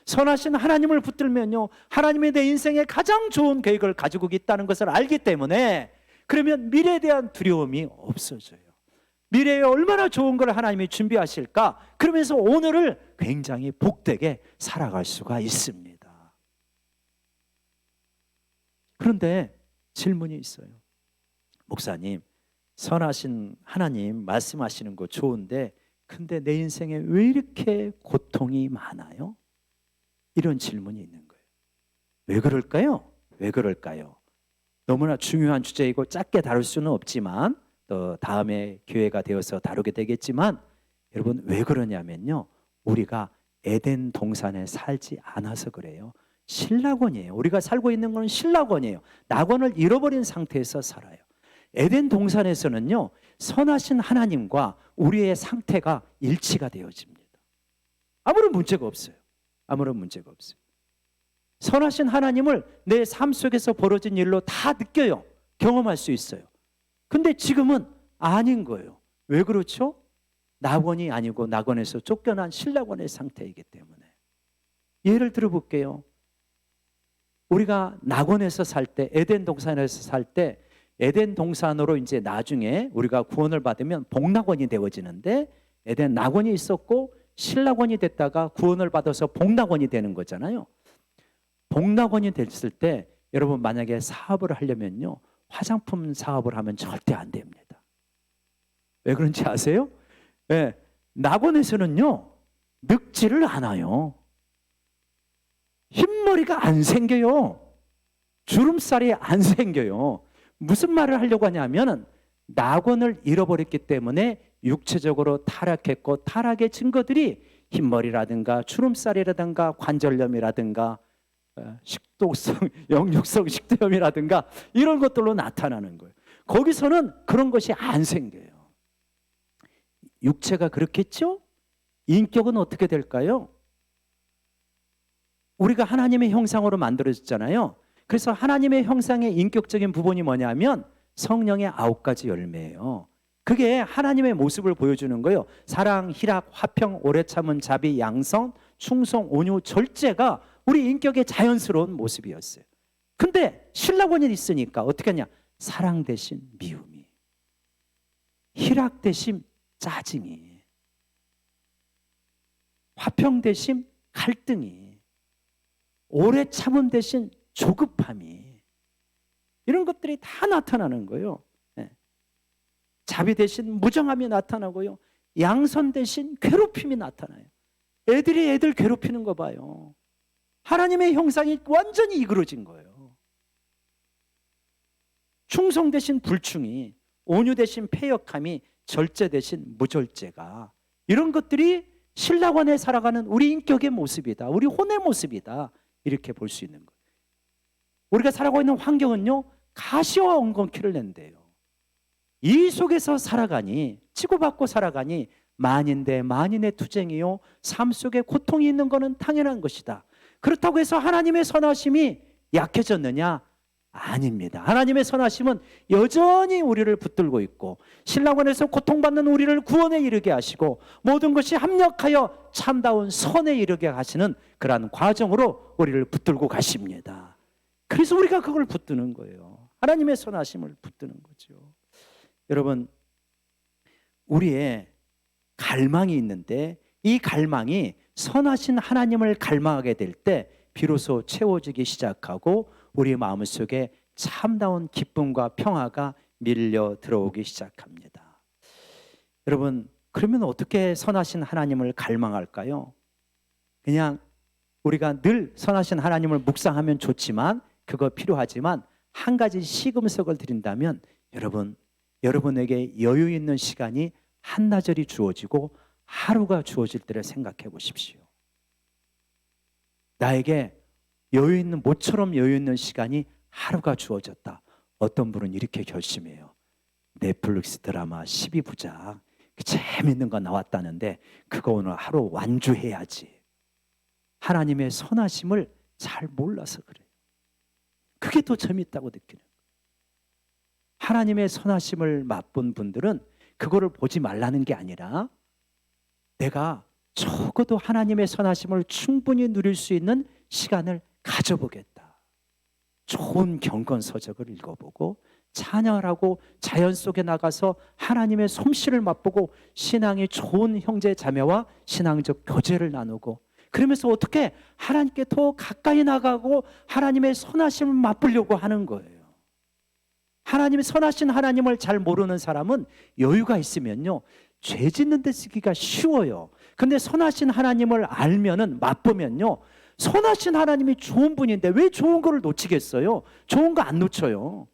선하신 하나님을 붙들면요, 하나님이 내 인생에 가장 좋은 계획을 가지고 있다는 것을 알기 때문에, 그러면 미래에 대한 두려움이 없어져요. 미래에 얼마나 좋은 걸 하나님이 준비하실까? 그러면서 오늘을 굉장히 복되게 살아갈 수가 있습니다. 그런데 질문이 있어요. 목사님, 선하신 하나님 말씀하시는 거 좋은데 근데 내 인생에 왜 이렇게 고통이 많아요? 이런 질문이 있는 거예요. 왜 그럴까요? 왜 그럴까요? 너무나 중요한 주제이고 짧게 다룰 수는 없지만 또 다음에 기회가 되어서 다루게 되겠지만, 여러분 왜 그러냐면요, 우리가 에덴 동산에 살지 않아서 그래요. 신락원이에요. 우리가 살고 있는 건 신락원이에요. 낙원을 잃어버린 상태에서 살아요. 에덴 동산에서는요, 선하신 하나님과 우리의 상태가 일치가 되어집니다. 아무런 문제가 없어요. 아무런 문제가 없어요. 선하신 하나님을 내 삶 속에서 벌어진 일로 다 느껴요. 경험할 수 있어요. 근데 지금은 아닌 거예요. 왜 그렇죠? 낙원이 아니고 낙원에서 쫓겨난 신락원의 상태이기 때문에. 예를 들어 볼게요. 우리가 낙원에서 살 때, 에덴 동산에서 살 때, 에덴 동산으로 이제 나중에 우리가 구원을 받으면 복낙원이 되어지는데, 에덴 낙원이 있었고 신락원이 됐다가 구원을 받아서 복낙원이 되는 거잖아요. 복낙원이 됐을 때 여러분 만약에 사업을 하려면요, 화장품 사업을 하면 절대 안 됩니다. 왜 그런지 아세요? 네, 낙원에서는요 늙지를 않아요. 흰머리가 안 생겨요. 주름살이 안 생겨요. 무슨 말을 하려고 하냐면 낙원을 잃어버렸기 때문에 육체적으로 타락했고, 타락의 증거들이 흰머리라든가 주름살이라든가 관절염이라든가 식도성, 영육성 식도염이라든가 이런 것들로 나타나는 거예요. 거기서는 그런 것이 안 생겨요. 육체가 그렇겠죠? 인격은 어떻게 될까요? 우리가 하나님의 형상으로 만들어졌잖아요. 그래서 하나님의 형상의 인격적인 부분이 뭐냐면 성령의 9가지 열매예요. 그게 하나님의 모습을 보여주는 거예요. 사랑, 희락, 화평, 오래 참은, 자비, 양선, 충성, 온유, 절제가 우리 인격의 자연스러운 모습이었어요. 근데 신락원이 있으니까 어떻게 하냐? 사랑 대신 미움이, 희락 대신 짜증이, 화평 대신 갈등이, 오래 참음 대신 조급함이, 이런 것들이 다 나타나는 거예요. 자비 대신 무정함이 나타나고요, 양선 대신 괴롭힘이 나타나요. 애들이 애들 괴롭히는 거 봐요. 하나님의 형상이 완전히 이그러진 거예요. 충성 대신 불충이, 온유 대신 패역함이, 절제 대신 무절제가, 이런 것들이 신랑 안에 살아가는 우리 인격의 모습이다, 우리 혼의 모습이다, 이렇게 볼 수 있는 거예요. 우리가 살아가고 있는 환경은요, 가시와 엉겅퀴를 낸대요. 이 속에서 살아가니, 치고받고 살아가니 만인 대 만인의 투쟁이요, 삶 속에 고통이 있는 것은 당연한 것이다. 그렇다고 해서 하나님의 선하심이 약해졌느냐? 아닙니다. 하나님의 선하심은 여전히 우리를 붙들고 있고, 신랑원에서 고통받는 우리를 구원에 이르게 하시고, 모든 것이 합력하여 참다운 선에 이르게 하시는 그러한 과정으로 우리를 붙들고 가십니다. 그래서 우리가 그걸 붙드는 거예요. 하나님의 선하심을 붙드는 거죠. 여러분, 우리의 갈망이 있는데, 이 갈망이 선하신 하나님을 갈망하게 될 때 비로소 채워지기 시작하고, 우리의 마음속에 참다운 기쁨과 평화가 밀려 들어오기 시작합니다. 여러분, 그러면 어떻게 선하신 하나님을 갈망할까요? 그냥 우리가 늘 선하신 하나님을 묵상하면 좋지만, 그거 필요하지만, 한 가지 시금석을 드린다면, 여러분에게 여유 있는 시간이 한나절이 주어지고 하루가 주어질 때를 생각해 보십시오. 나에게 여유 있는, 모처럼 여유 있는 시간이 하루가 주어졌다. 어떤 분은 이렇게 결심해요. 넷플릭스 드라마 12부작 재밌는 거 나왔다는데 그거 오늘 하루 완주해야지. 하나님의 선하심을 잘 몰라서 그래요. 그게 더 재밌다고 느끼는 거예요. 하나님의 선하심을 맛본 분들은 그거를 보지 말라는 게 아니라, 내가 적어도 하나님의 선하심을 충분히 누릴 수 있는 시간을 가져보겠다. 좋은 경건서적을 읽어보고 찬양을 하고 자연 속에 나가서 하나님의 솜씨를 맛보고 신앙이 좋은 형제 자매와 신앙적 교제를 나누고, 그러면서 어떻게 하나님께 더 가까이 나가고 하나님의 선하심을 맛보려고 하는 거예요. 하나님의 선하신 하나님을 잘 모르는 사람은 여유가 있으면요, 죄 짓는 데 쓰기가 쉬워요. 근데 선하신 하나님을 알면은, 맛보면요, 선하신 하나님이 좋은 분인데 왜 좋은 거를 놓치겠어요? 좋은 거 안 놓쳐요.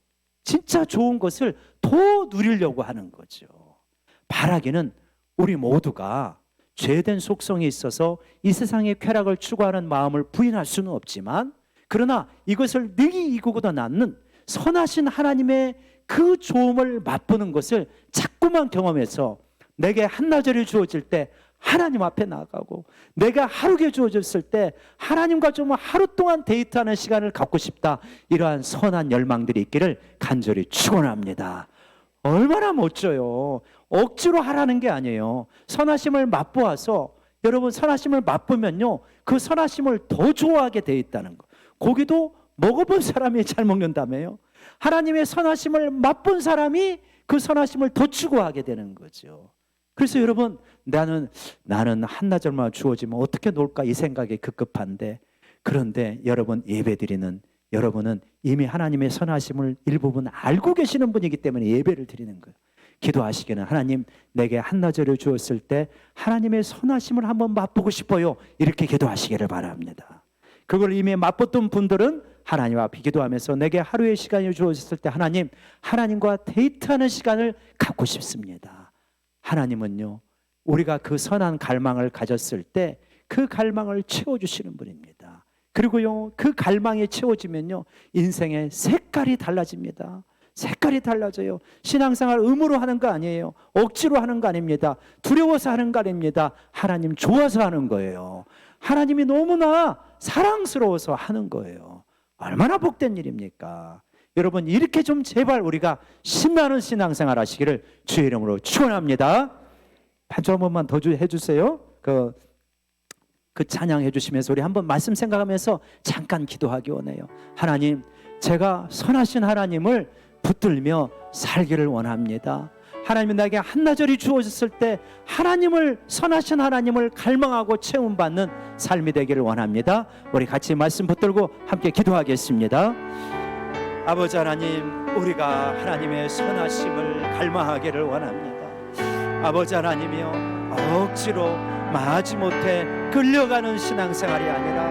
진짜 좋은 것을 더 누리려고 하는 거죠. 바라기는 우리 모두가 죄된 속성이 있어서 이 세상의 쾌락을 추구하는 마음을 부인할 수는 없지만, 그러나 이것을 능히 이기고도 낳는 선하신 하나님의 그 좋음을 맛보는 것을 자꾸만 경험해서, 내게 한나절이 주어질 때 하나님 앞에 나가고, 내가 하루가 주어졌을 때 하나님과 좀 하루 동안 데이트하는 시간을 갖고 싶다, 이러한 선한 열망들이 있기를 간절히 축원합니다. 얼마나 멋져요. 억지로 하라는 게 아니에요. 선하심을 맛보아서, 여러분, 선하심을 맛보면요, 그 선하심을 더 좋아하게 돼 있다는 거. 고기도 먹어본 사람이 잘 먹는다며요. 하나님의 선하심을 맛본 사람이 그 선하심을 더 추구하게 되는 거죠. 그래서 여러분, 나는 한나절만 주어지면 어떻게 놀까, 이 생각이 급급한데, 그런데 여러분, 예배드리는 여러분은 이미 하나님의 선하심을 일부분 알고 계시는 분이기 때문에 예배를 드리는 거예요. 기도하시기는, 하나님, 내게 한나절을 주었을 때 하나님의 선하심을 한번 맛보고 싶어요, 이렇게 기도하시기를 바랍니다. 그걸 이미 맛봤던 분들은 하나님 앞에 기도하면서, 내게 하루의 시간이 주어졌을 때 하나님, 하나님과 데이트하는 시간을 갖고 싶습니다. 하나님은요, 우리가 그 선한 갈망을 가졌을 때 그 갈망을 채워주시는 분입니다. 그리고요, 그 갈망이 채워지면요, 인생의 색깔이 달라집니다. 색깔이 달라져요. 신앙생활 의무로 하는 거 아니에요. 억지로 하는 거 아닙니다. 두려워서 하는 거 아닙니다. 하나님 좋아서 하는 거예요. 하나님이 너무나 사랑스러워서 하는 거예요. 얼마나 복된 일입니까? 여러분, 이렇게 좀 제발 우리가 신나는 신앙생활 하시기를 주의 이름으로 축원합니다. 반주 한 번만 더 해주세요. 그 찬양해 주시면서 우리 한번 말씀 생각하면서 잠깐 기도하기 원해요. 하나님, 제가 선하신 하나님을 붙들며 살기를 원합니다. 하나님이 나에게 한나절이 주어졌을 때 하나님을, 선하신 하나님을 갈망하고 체험받는 삶이 되기를 원합니다. 우리 같이 말씀 붙들고 함께 기도하겠습니다. 아버지 하나님, 우리가 하나님의 선하심을 갈망하기를 원합니다. 아버지 하나님이여, 억지로 마지못해 끌려가는 신앙생활이 아니라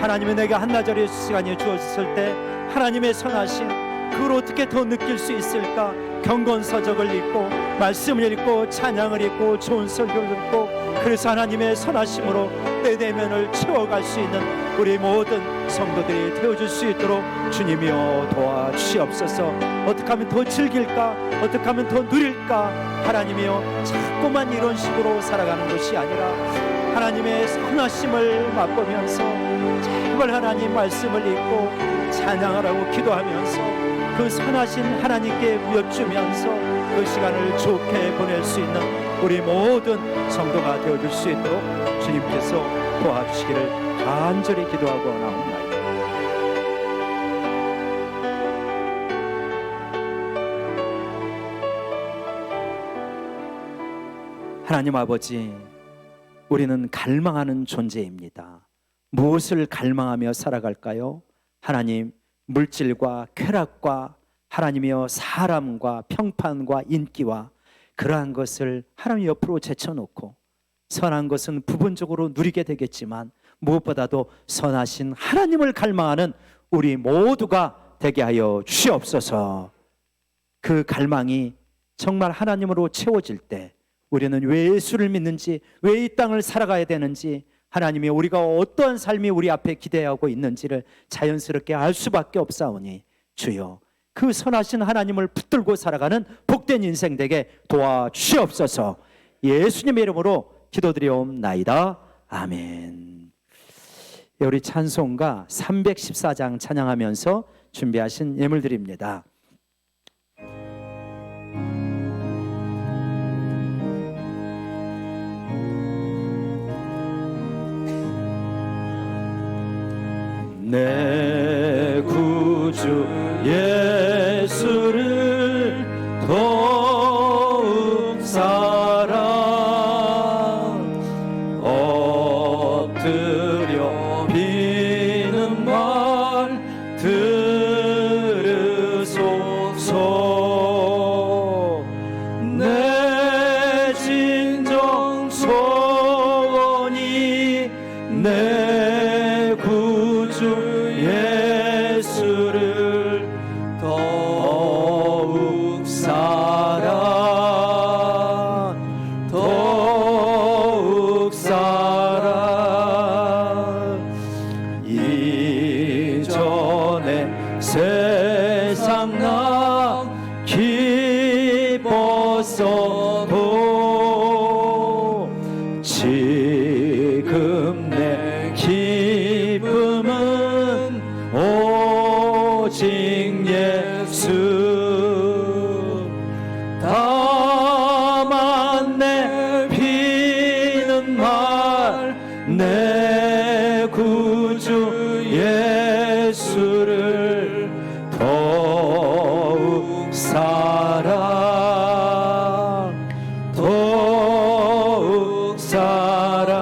하나님이 내게 한나절의 시간이 주어졌을 때 하나님의 선하심, 그걸 어떻게 더 느낄 수 있을까? 경건서적을 읽고 말씀을 읽고 찬양을 읽고 좋은 설교를 듣고, 그래서 하나님의 선하심으로 내 내면을 채워갈 수 있는 우리 모든 성도들이 되어줄 수 있도록 주님이여 도와주시옵소서. 어떻게 하면 더 즐길까? 어떻게 하면 더 누릴까? 하나님이여 자꾸만 이런 식으로 살아가는 것이 아니라 하나님의 선하심을 맛보면서 정말 하나님 말씀을 읽고 찬양하라고 기도하면서 그 선하신 하나님께 여쭈면서 그 시간을 좋게 보낼 수 있는 우리 모든 성도가 되어줄 수 있도록 주님께서 도와주시기를 간절히 기도하고 나옵니다. 하나님 아버지, 우리는 갈망하는 존재입니다. 무엇을 갈망하며 살아갈까요? 하나님, 물질과 쾌락과 하나님이여 사람과 평판과 인기와 그러한 것을 하나님 옆으로 제쳐놓고 선한 것은 부분적으로 누리게 되겠지만 무엇보다도 선하신 하나님을 갈망하는 우리 모두가 되게 하여 주시옵소서. 그 갈망이 정말 하나님으로 채워질 때 우리는 왜 예수를 믿는지, 왜 이 땅을 살아가야 되는지, 하나님이 우리가 어떠한 삶이 우리 앞에 기대하고 있는지를 자연스럽게 알 수밖에 없사오니 주여 그 선하신 하나님을 붙들고 살아가는 복된 인생 되게 도와주시옵소서. 예수님의 이름으로 기도드리옵나이다. 아멘. 우리 찬송가 314장 찬양하면서 준비하신 예물 드립니다. 내 구주 예수를 더욱 사랑 엎드려 비는 말 들으소서. 내 진정 소원이 내 구주 예수를 더욱 사랑, 더욱 사랑. 이전에 세상 나 기뻤어도 지금 내 기쁨은 오직 예수. 다만 내 비는 말 내 구주 예수를 더욱 사랑, 더욱 사랑.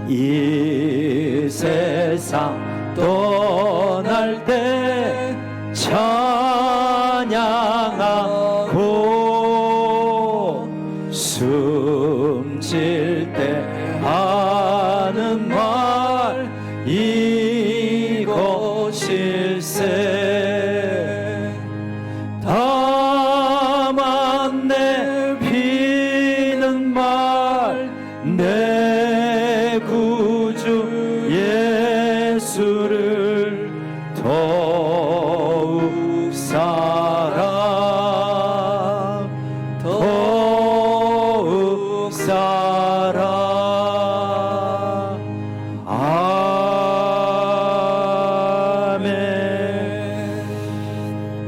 이 세상 떠날 때 찬양하고 숨질 때 하는 말 이것일세. 다만 내 비는 말 내 구주 예수를 더욱 사랑, 더욱 사랑. 아멘.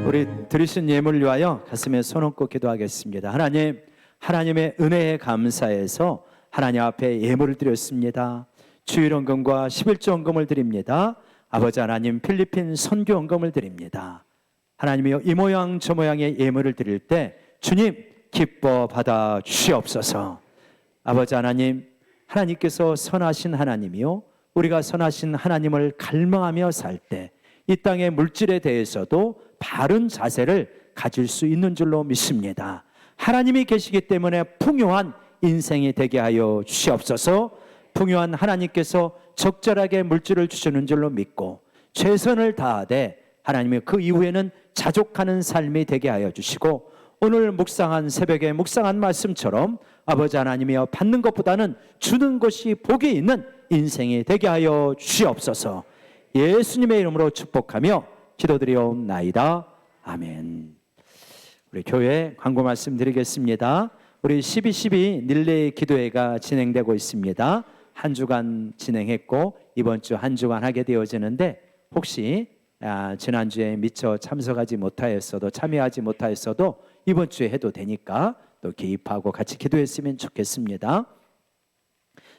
우리 드리신 예물을 위하여 가슴에 손 얹고 기도하겠습니다. 하나님, 하나님의 은혜에 감사해서 하나님 앞에 예물을 드렸습니다. 주일 헌금과 11조 헌금을 드립니다. 아버지 하나님, 필리핀 선교 헌금을 드립니다. 하나님이여, 이 모양 저 모양의 예물을 드릴 때 주님 기뻐 받아 주시옵소서. 아버지 하나님, 하나님께서 선하신 하나님이요, 우리가 선하신 하나님을 갈망하며 살 때 이 땅의 물질에 대해서도 바른 자세를 가질 수 있는 줄로 믿습니다. 하나님이 계시기 때문에 풍요한 인생이 되게 하여 주시옵소서. 풍요한 하나님께서 적절하게 물질을 주시는 줄로 믿고 최선을 다하되 하나님의 그 이후에는 자족하는 삶이 되게 하여 주시고, 오늘 묵상한 새벽에 묵상한 말씀처럼 아버지 하나님이여 받는 것보다는 주는 것이 복이 있는 인생이 되게 하여 주시옵소서. 예수님의 이름으로 축복하며 기도드리옵나이다. 아멘. 우리 교회 광고 말씀드리겠습니다. 우리 12.12 릴레이 기도회가 진행되고 있습니다. 한 주간 진행했고 이번 주 한 주간 하게 되어지는데, 혹시 지난주에 미처 참석하지 못하였어도 참여하지 못하였어도 이번 주에 해도 되니까 또 개입하고 같이 기도했으면 좋겠습니다.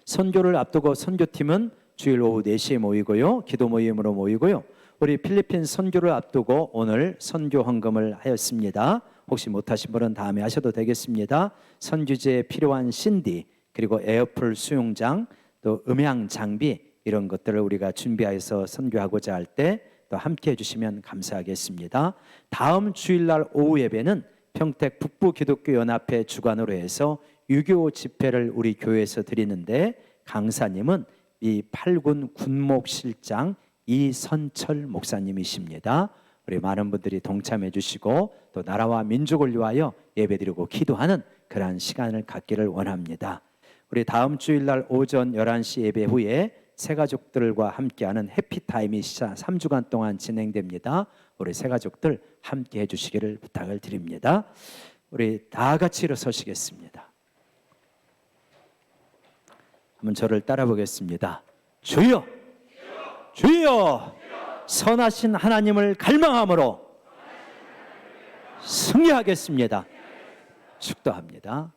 선교를 앞두고 선교팀은 주일 오후 4시에 모이고요, 기도 모임으로 모이고요. 우리 필리핀 선교를 앞두고 오늘 선교 헌금을 하였습니다. 혹시 못하신 분은 다음에 하셔도 되겠습니다. 선교지에 필요한 CD, 그리고 에어풀 수용장, 또 음향 장비, 이런 것들을 우리가 준비해서 선교하고자 할 때 또 함께 해주시면 감사하겠습니다. 다음 주일날 오후 예배는 평택 북부기독교연합회 주관으로 해서 유교 집회를 우리 교회에서 드리는데, 강사님은 이 8군 군목실장 이선철 목사님이십니다. 우리 많은 분들이 동참해 주시고 또 나라와 민족을 위하여 예배드리고 기도하는 그러한 시간을 갖기를 원합니다. 우리 다음 주일날 오전 11시 예배 후에 새가족들과 함께하는 해피타임이 3주간 동안 진행됩니다. 우리 새가족들 함께 해주시기를 부탁을 드립니다. 우리 다 같이 일어서시겠습니다. 한번 저를 따라 보겠습니다. 주여, 주여, 선하신 하나님을 갈망함으로 승리하겠습니다. 축도합니다.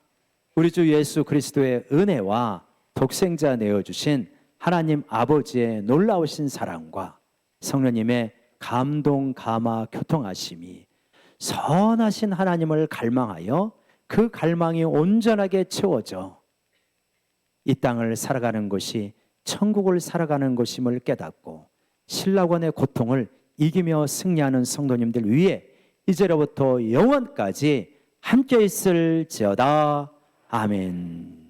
우리 주 예수 그리스도의 은혜와 독생자 내어주신 하나님 아버지의 놀라우신 사랑과 성령님의 감동, 감화, 교통하심이 선하신 하나님을 갈망하여 그 갈망이 온전하게 채워져 이 땅을 살아가는 것이 천국을 살아가는 것임을 깨닫고 신라권의 고통을 이기며 승리하는 성도님들 위해 이제로부터 영원까지 함께 있을지어다. 아멘.